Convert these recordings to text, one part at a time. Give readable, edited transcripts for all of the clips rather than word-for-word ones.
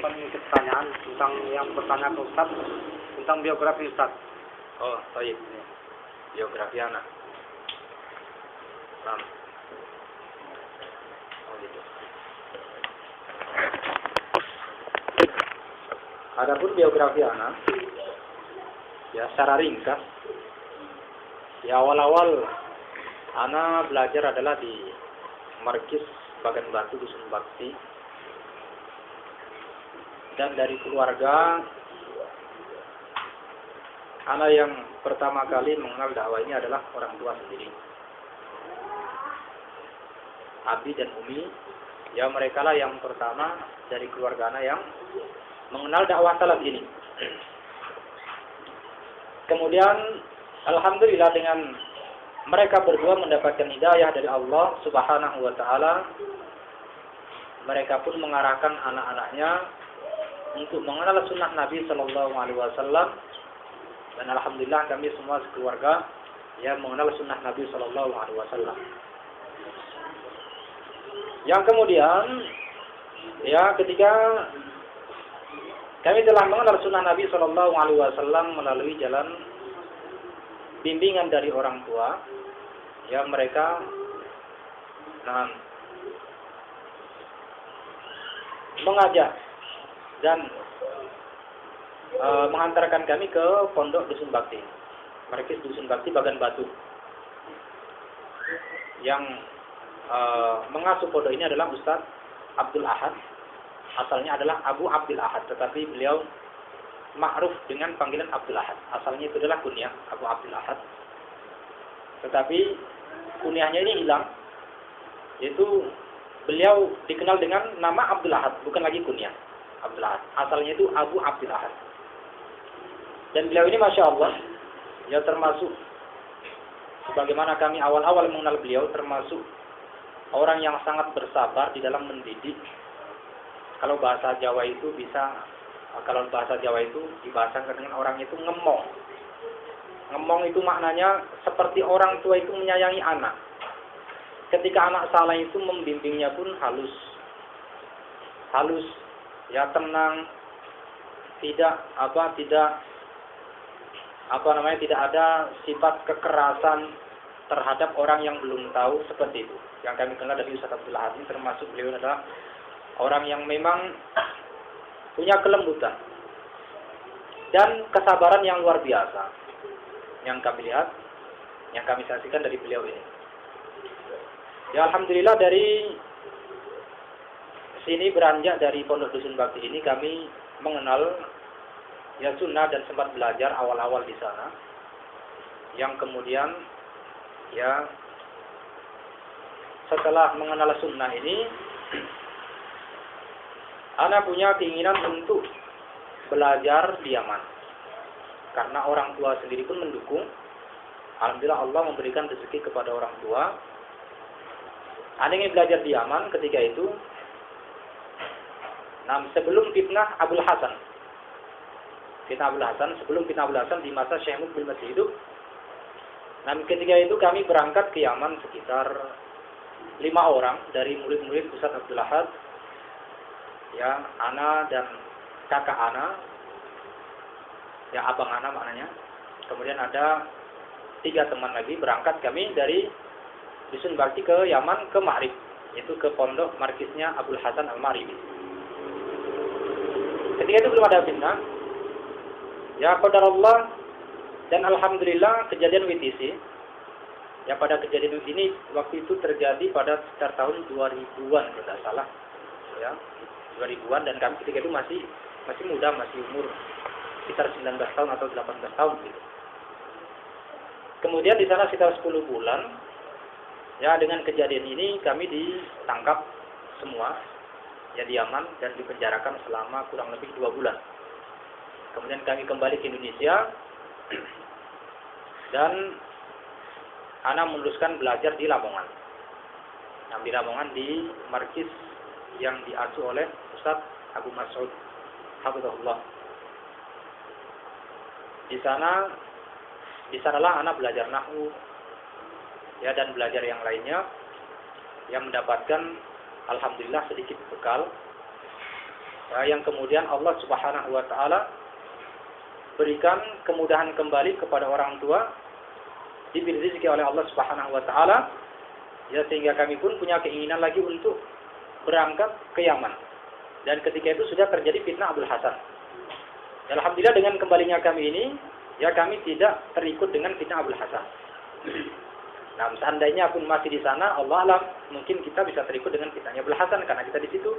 dapat mengikuti pertanyaan tentang yang bertanya ke Ustaz tentang biografi Ustaz. Oh, baik. Biografi anak. Nah. Oh, gitu. Adapun biografi anak, ya secara ringkas, ya awal-awal anak belajar adalah di Markis Bagan Batu Dusun Bakti, dan dari keluarga anak yang pertama kali mengenal dakwah ini adalah orang tua sendiri, Abi dan Umi. Ya mereka lah yang pertama dari keluarga anak yang mengenal dakwah salaf ini. Kemudian alhamdulillah dengan mereka berdua mendapatkan hidayah dari Allah Subhanahu wa taala, mereka pun mengarahkan anak-anaknya untuk mengenal sunnah Nabi Sallallahu Alaihi Wasallam, dan alhamdulillah kami semua sekeluarga yang mengenal sunnah Nabi Sallallahu Alaihi Wasallam. Yang kemudian, ya ketika kami telah mengenal sunnah Nabi Sallallahu Alaihi Wasallam melalui jalan bimbingan dari orang tua, ya mereka mengajak dan menghantarkan kami ke pondok Dusun Bakti, Markis Dusun Bakti Bagan Batu. Yang mengasuh pondok ini adalah Ustaz Abdul Ahad. Asalnya adalah Abu Abdul Ahad, tetapi beliau ma'ruf dengan panggilan Abdul Ahad. Asalnya itu adalah kunyah Abu Abdul Ahad, tetapi kunyahnya ini hilang, yaitu beliau dikenal dengan nama Abdul Ahad, bukan lagi kunyah Abdul Ahad. Asalnya itu Abu Abdul Ahad. Dan beliau ini Masya Allah, ya termasuk, sebagaimana kami awal-awal mengenal beliau, termasuk orang yang sangat bersabar di dalam mendidik. Kalau bahasa Jawa itu dibahasakan dengan orang itu ngemong. Ngemong itu maknanya seperti orang tua itu menyayangi anak. Ketika anak salah itu membimbingnya pun halus, ya tenang, tidak ada sifat kekerasan terhadap orang yang belum tahu, seperti itu. Yang kami kenal dari Ustaz Abdul Ahad ini, termasuk beliau adalah orang yang memang punya kelembutan dan kesabaran yang luar biasa yang kami lihat, yang kami saksikan dari beliau ini. Ya alhamdulillah dari sini beranjak dari Pondok Dusun Bakti ini kami mengenal ya sunnah dan sempat belajar awal-awal di sana. Yang kemudian ya setelah mengenal sunnah ini, Ana punya keinginan untuk belajar di Yaman. Karena orang tua sendiri pun mendukung. Alhamdulillah Allah memberikan rezeki kepada orang tua. Ana ingin belajar di Yaman ketika itu. Sebelum fitnah Abul Hasan. Sebelum fitnah Abul Hasan di masa Syekh Mukbil masih hidup. Ketika itu kami berangkat ke Yaman sekitar 5 orang dari murid-murid Ustaz Abdul Ahad. Ya, Ana dan kakak Ana, ya abang Ana maknanya. Kemudian ada 3 teman lagi, berangkat kami dari Dusun Bakti ke Yaman, ke Ma'rib, yaitu ke pondok markisnya Abdul Hasan Al-Maribi. Ketika itu belum ada fitnah. Ya qadarullah, dan alhamdulillah kejadian WTC. Ya pada kejadian ini waktu itu terjadi pada sekitar tahun 2000-an kalau tidak salah. Ya. 2000-an, dan kami ketika itu masih muda, masih umur sekitar 19 tahun atau 18 tahun gitu. Kemudian di sana sekitar 10 bulan, ya dengan kejadian ini kami ditangkap semua ya di Yaman dan dipenjarakan selama kurang lebih 2 bulan. Kemudian kami kembali ke Indonesia dan Ana meneruskan belajar di Lamongan. Di Lamongan di markis yang diasuh oleh Ustaz Abu Mas'ud hafizahullah. Di sanalah anak belajar nahwu ya dan belajar yang lainnya, yang mendapatkan alhamdulillah sedikit bekal yang kemudian Allah Subhanahu wa taala berikan kemudahan kembali kepada orang tua, diberi rezeki oleh Allah Subhanahu wa taala, ya sehingga kami pun punya keinginan lagi untuk berangkat ke Yaman. Dan ketika itu sudah terjadi fitnah Abdul Hasan. Alhamdulillah dengan kembalinya kami ini, ya kami tidak terikut dengan fitnah Abdul Hasan. Nah, seandainya pun masih di sana, Allah alam, mungkin kita bisa terikut dengan fitnahnya Abdul Hasan karena kita di situ.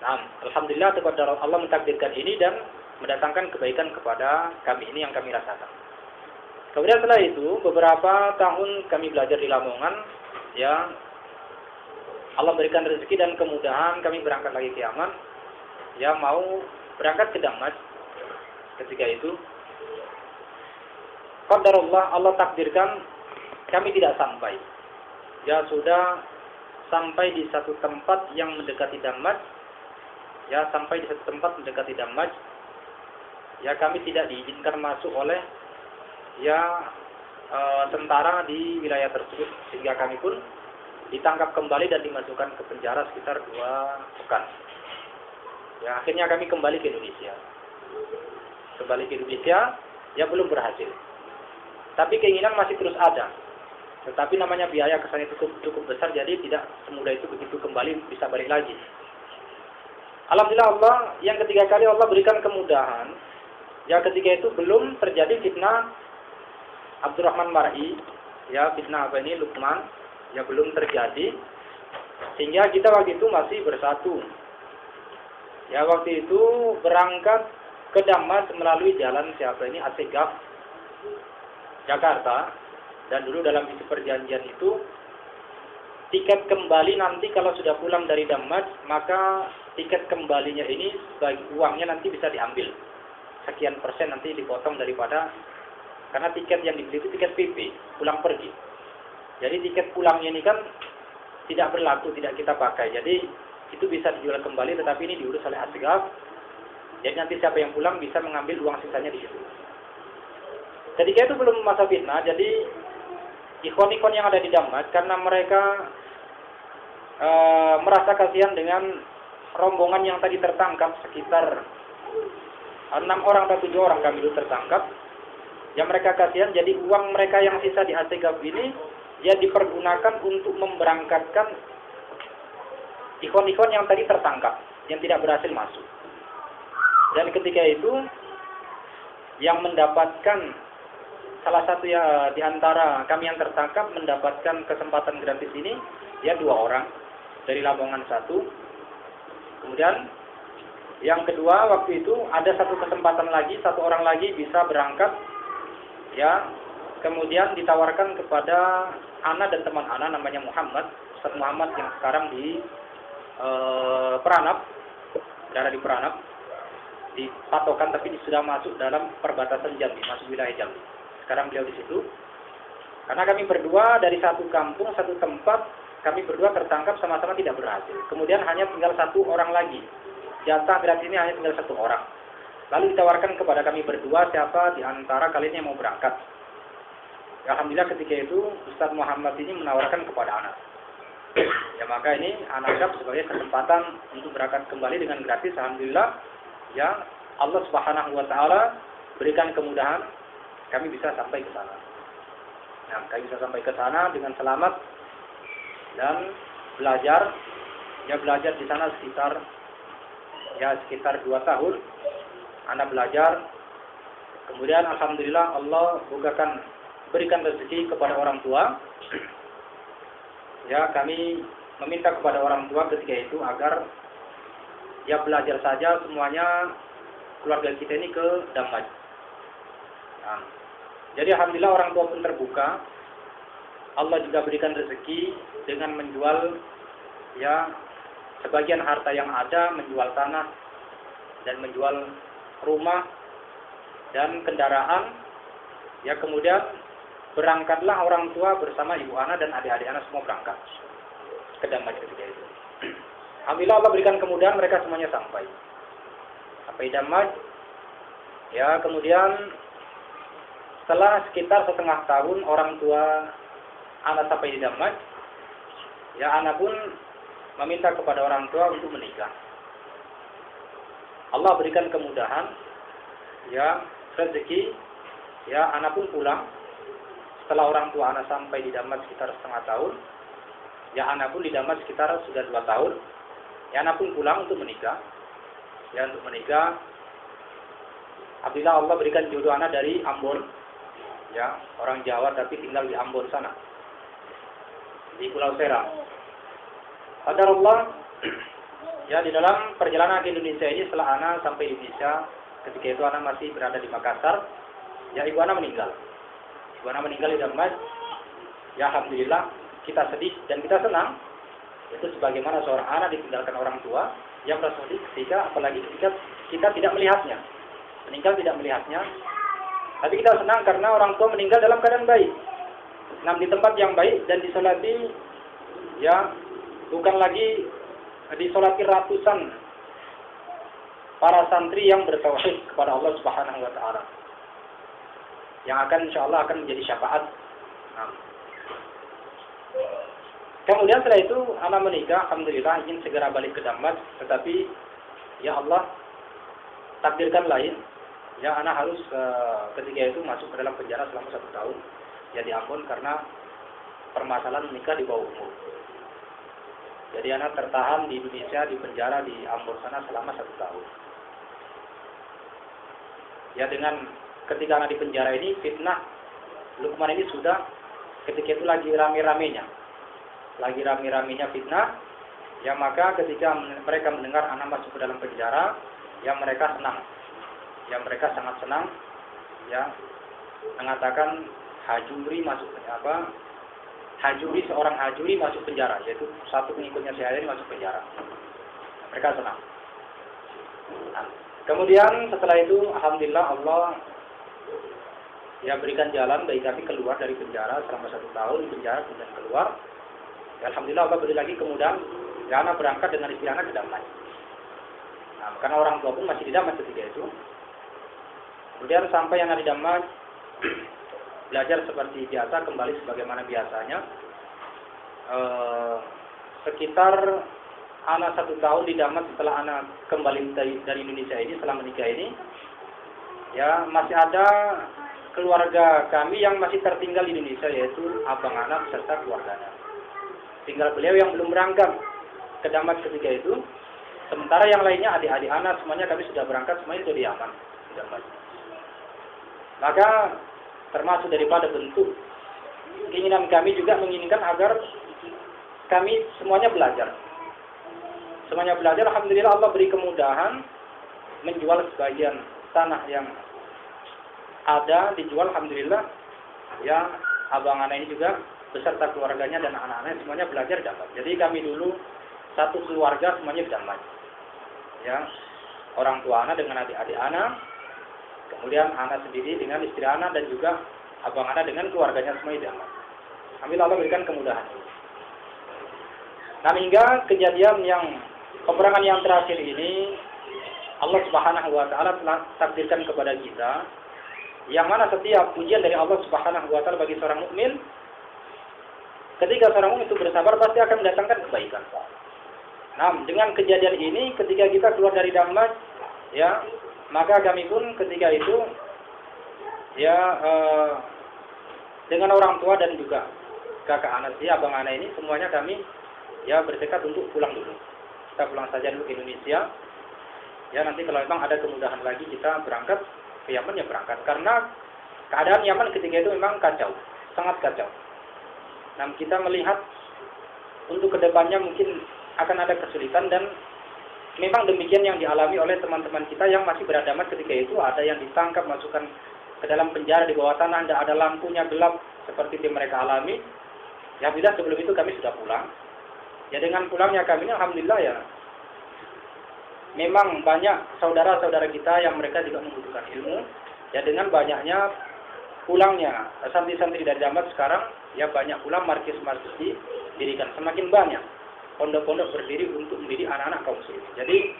Nah, alhamdulillah kepada Allah mentakdirkan ini dan mendatangkan kebaikan kepada kami ini yang kami rasakan. Kemudian setelah itu, beberapa tahun kami belajar di Lamongan, ya Allah berikan rezeki dan kemudahan kami berangkat lagi ke Yaman, ya mau berangkat ke Damaj. Ketika itu qadarullah, Allah takdirkan kami tidak sampai. Ya sudah sampai di satu tempat yang mendekati Damaj. Ya sampai di satu tempat mendekati Damaj. Ya kami tidak diizinkan masuk oleh ya tentara di wilayah tersebut, sehingga kami pun ditangkap kembali dan dimasukkan ke penjara sekitar 2 pekan. Ya akhirnya kami kembali ke Indonesia. Kembali ke Indonesia, ya belum berhasil. Tapi keinginan masih terus ada. Tetapi namanya biaya kesannya cukup besar, jadi tidak semudah itu begitu kembali bisa balik lagi. Alhamdulillah Allah yang ketiga kali Allah berikan kemudahan. Ya ketika itu belum terjadi fitnah Abdurrahman Mar'i, ya fitnah apa ini Luqman, ya belum terjadi. Sehingga kita waktu itu masih bersatu. Ya waktu itu berangkat ke Damas melalui jalan siapa ini Asegaf Jakarta. Dan dulu dalam isi perjanjian itu tiket kembali nanti kalau sudah pulang dari Damas, maka tiket kembalinya ini bagi uangnya nanti bisa diambil. Sekian persen nanti dipotong daripada, karena tiket yang dibeli itu tiket PP, pulang pergi. Jadi tiket pulangnya ini kan tidak berlaku, tidak kita pakai. Jadi itu bisa dijual kembali, tetapi ini diurus oleh Asegaf. Jadi nanti siapa yang pulang bisa mengambil uang sisanya di situ. Ketika itu belum masa fitnah, jadi ikhwan-ikhwan yang ada di Damas, karena mereka merasa kasihan dengan rombongan yang tadi tertangkap, sekitar 6 orang atau 7 orang kami dulu tertangkap. Yang mereka kasihan, jadi uang mereka yang sisa di Asegaf ini ya dipergunakan untuk memberangkatkan ikhwan-ikhwan yang tadi tertangkap, yang tidak berhasil masuk. Dan ketika itu yang mendapatkan, salah satu ya di antara kami yang tertangkap mendapatkan kesempatan gratis ini, ya 2 orang dari Lamongan 1. Kemudian yang kedua waktu itu ada satu kesempatan lagi, 1 orang lagi bisa berangkat, ya kemudian ditawarkan kepada Ana dan teman Ana namanya Muhammad, Ustaz Muhammad yang sekarang di Peranap, berada di Peranap, di Patokan, tapi sudah masuk dalam perbatasan Jambi, masuk wilayah Jambi. Sekarang beliau di situ. Karena kami berdua dari satu kampung, satu tempat, kami berdua tertangkap sama-sama tidak berhasil. Kemudian hanya tinggal 1 orang lagi. Jatah gratis ini hanya tinggal 1 orang. Lalu ditawarkan kepada kami berdua, siapa di antara kalian yang mau berangkat. Alhamdulillah ketika itu Ustaz Muhammad ini menawarkan kepada anak. Ya maka ini anak anggap sebagai kesempatan untuk berangkat kembali dengan gratis. Alhamdulillah ya Allah Subhanahu wa taala berikan kemudahan, kami bisa sampai ke sana. Nah, kami bisa sampai ke sana dengan selamat dan belajar. Ya belajar di sana sekitar 2 tahun. Anak belajar. Kemudian alhamdulillah Allah berikan rezeki kepada orang tua. Ya kami meminta kepada orang tua ketika itu agar ya belajar saja semuanya keluarga kita ini ke Damaj. Nah, jadi alhamdulillah orang tua pun terbuka. Allah juga berikan rezeki dengan menjual ya sebagian harta yang ada, menjual tanah dan menjual rumah dan kendaraan. Ya kemudian berangkatlah orang tua bersama ibu Ana dan adik-adik Ana semua berangkat ke Damaj ketika itu. Alhamdulillah Allah berikan kemudahan, mereka semuanya sampai Damaj. Ya kemudian setelah sekitar setengah tahun orang tua Ana sampai di Damaj, ya Ana pun meminta kepada orang tua untuk menikah. Allah berikan kemudahan, ya rezeki, ya anak pun pulang setelah orang tua anak sampai di Damas sekitar setengah tahun, ya anak pun di Damas sekitar sudah 2 tahun, ya anak pun pulang untuk menikah, ya untuk menikah. Alhamdulillah Allah berikan jodoh anak dari Ambon, ya orang Jawa tapi tinggal di Ambon sana, di Pulau Seram. Qadarullah, ya di dalam perjalanan ke Indonesia ini setelah anak sampai di Indonesia, ketika itu anak masih berada di Makassar, ya ibu anak meninggal. Ibu anak meninggal di Damas. Ya alhamdulillah kita sedih dan kita senang. Itu sebagaimana seorang anak ditinggalkan orang tua yang merasa sedih ketika apalagi ketika kita tidak melihatnya. Meninggal tidak melihatnya. Tapi kita senang karena orang tua meninggal dalam keadaan baik. Di tempat yang baik dan disolati, ya bukan lagi disolati ratusan para santri yang bertauhid kepada Allah Subhanahu wa taala. Yang akan insyaallah akan menjadi syafaat. Kemudian setelah itu anak menikah, alhamdulillah ingin segera balik ke Damas, tetapi ya Allah takdirkan lain. Ya anak harus ketika itu masuk ke dalam penjara selama 1 tahun. Ya di Ambon karena permasalahan menikah di bawah umur. Jadi anak tertahan di Indonesia di penjara di Ambon sana selama 1 tahun. Ya dengan ketika anak di penjara ini fitnah Lukman ini sudah ketika itu lagi rame-ramenya. Lagi rame-ramenya fitnah. Ya maka ketika mereka mendengar anak masuk ke dalam penjara, ya mereka senang. Ya mereka sangat senang, ya mengatakan seorang hajuri masuk penjara, yaitu satu pengikutnya Syekh masuk penjara. Mereka senang. Nah, kemudian setelah itu alhamdulillah Allah ya berikan jalan bagi kami keluar dari penjara selama 1 tahun di penjara kemudian keluar. Ya, alhamdulillah Allah beri lagi kemudahan ya anak berangkat dengan istri anak ke Damas. Nah, karena orang tua pun masih di Damas ketika itu. Kemudian sampai anak di Damas belajar seperti biasa, kembali sebagaimana biasanya. Sekitar anak 1 tahun di Damas setelah anak kembali dari Indonesia ini, setelah menikah ini, ya masih ada keluarga kami yang masih tertinggal di Indonesia, yaitu abang anak serta keluarganya. Tinggal beliau yang belum berangkat ke Damas ketika itu. Sementara yang lainnya adik-adik anak semuanya kami sudah berangkat, semuanya sudah di Yaman, di Damas. Maka termasuk daripada bentuk keinginan kami juga menginginkan agar kami semuanya belajar. Semuanya belajar, alhamdulillah Allah beri kemudahan menjual sebagian tanah yang ada, dijual alhamdulillah. Ya, abang anak ini juga beserta keluarganya dan anak-anaknya semuanya belajar dapat. Jadi kami dulu satu keluarga semuanya dapat. Ya, orang tua anak dengan adik-adik anak, kemudian anak sendiri dengan istri anak dan juga abang anak dengan keluarganya semuanya dapat. Alhamdulillah Allah berikan kemudahan. Nah, hingga kejadian yang peperangan yang terakhir ini Allah Subhanahu wa taala telah takdirkan kepada kita yang mana setiap ujian dari Allah Subhanahu wa taala bagi seorang mukmin, ketika seorang mukmin itu bersabar pasti akan mendatangkan kebaikan. Nah, dengan kejadian ini ketika kita keluar dari Damas, ya, maka kami pun ketika itu ya dengan orang tua dan juga kakak anak saya, abang anak ini semuanya kami ya bertekad untuk pulang dulu. Kita pulang saja dulu ke Indonesia. Ya nanti kalau memang ada kemudahan lagi kita berangkat ke Yaman ya berangkat. Karena keadaan Yaman ketika itu memang kacau, sangat kacau. Nah kita melihat untuk kedepannya mungkin akan ada kesulitan dan memang demikian yang dialami oleh teman-teman kita yang masih berada ketika itu. Ada yang ditangkap, masukkan ke dalam penjara di bawah tanah, tidak ada lampunya, gelap seperti yang mereka alami. Ya bila sebelum itu kami sudah pulang. Ya dengan pulangnya kami ini alhamdulillah ya memang banyak saudara-saudara kita yang mereka juga membutuhkan ilmu. Ya dengan banyaknya pulangnya santri-santri dari Damas sekarang ya banyak pula markis-markis didirikan, semakin banyak pondok-pondok berdiri untuk mendidik anak-anak kaum muslimin. Jadi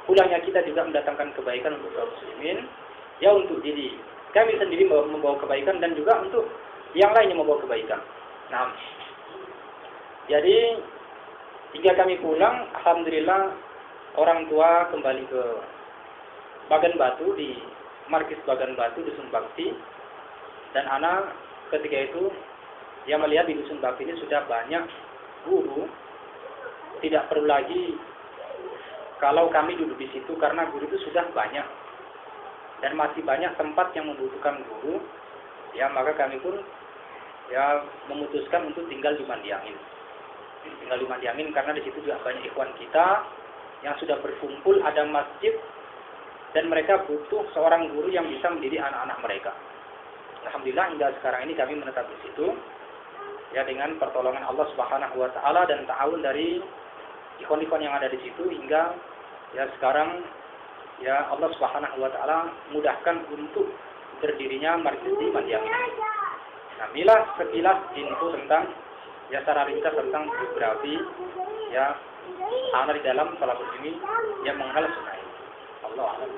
pulangnya kita juga mendatangkan kebaikan untuk kaum muslimin, ya untuk diri kami sendiri membawa kebaikan dan juga untuk yang lainnya membawa kebaikan. Nah, jadi hingga kami pulang, alhamdulillah orang tua kembali ke Bagan Batu, di Markis Bagan Batu Dusun Bakti, dan anak ketika itu dia melihat di Dusun Bakti ini sudah banyak guru, tidak perlu lagi kalau kami duduk di situ karena guru itu sudah banyak dan masih banyak tempat yang membutuhkan guru, ya maka kami pun ya memutuskan untuk tinggal di Mandiangin. Tinggal di Mandiangin karena di situ juga banyak ikhwan kita yang sudah berkumpul, ada masjid, dan mereka butuh seorang guru yang bisa mendidik anak-anak mereka. Alhamdulillah hingga sekarang ini kami menetap di situ, ya dengan pertolongan Allah Subhanahu Wa Taala dan ta'awun dari ikhwan-ikhwan yang ada di situ, hingga ya sekarang ya Allah Subhanahu Wa Taala mudahkan untuk berdirinya markis di Mandiangin. Nah, bila sekilas info tentang ya secara ringkas tentang biografi ya anak di dalam Salafus ini yang mengenal sunnah. Allah a'lam.